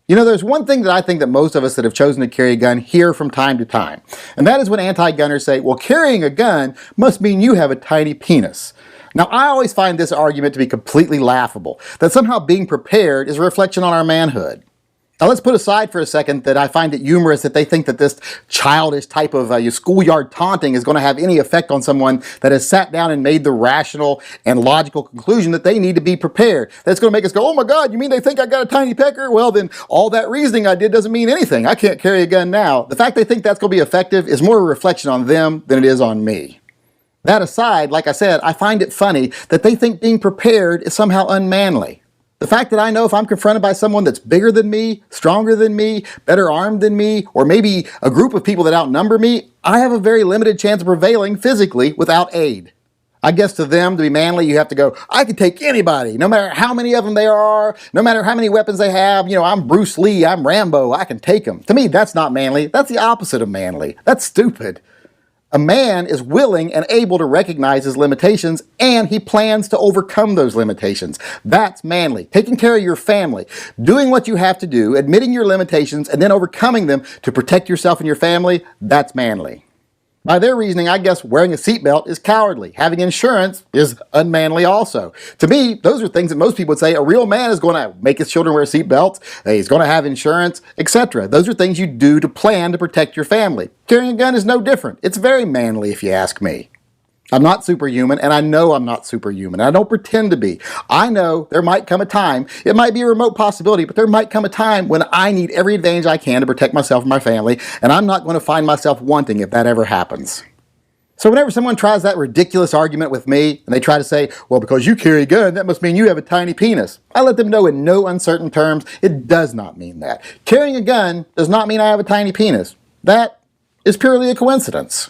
You know, there's one thing that I think that most of us that have chosen to carry a gun hear from time to time, and that is when anti-gunners say, well, carrying a gun must mean you have a tiny penis. Now, I always find this argument to be completely laughable, that somehow being prepared is a reflection on our manhood. Now, let's put aside for a second that I find it humorous that they think that this childish type of schoolyard taunting is going to have any effect on someone that has sat down and made the rational and logical conclusion that they need to be prepared. That's going to make us go, oh my God, you mean they think I got a tiny pecker? Well, then all that reasoning I did doesn't mean anything. I can't carry a gun now. The fact they think that's going to be effective is more a reflection on them than it is on me. That aside, like I said, I find it funny that they think being prepared is somehow unmanly. The fact that I know if I'm confronted by someone that's bigger than me, stronger than me, better armed than me, or maybe a group of people that outnumber me, I have a very limited chance of prevailing physically without aid. I guess to them, to be manly, you have to go, I can take anybody, no matter how many of them there are, no matter how many weapons they have. You know, I'm Bruce Lee, I'm Rambo, I can take them. To me, that's not manly. That's the opposite of manly. That's stupid. A man is willing and able to recognize his limitations, and he plans to overcome those limitations. That's manly. Taking care of your family, doing what you have to do, admitting your limitations, and then overcoming them to protect yourself and your family, that's manly. By their reasoning, I guess wearing a seatbelt is cowardly. Having insurance is unmanly also. To me, those are things that most people would say a real man is going to make his children wear seatbelts, he's going to have insurance, etc. Those are things you do to plan to protect your family. Carrying a gun is no different. It's very manly if you ask me. I'm not superhuman, and I know I'm not superhuman. I don't pretend to be. I know there might come a time, it might be a remote possibility, but there might come a time when I need every advantage I can to protect myself and my family, and I'm not going to find myself wanting if that ever happens. So whenever someone tries that ridiculous argument with me, and they try to say, well, because you carry a gun, that must mean you have a tiny penis, I let them know in no uncertain terms, it does not mean that. Carrying a gun does not mean I have a tiny penis. That is purely a coincidence.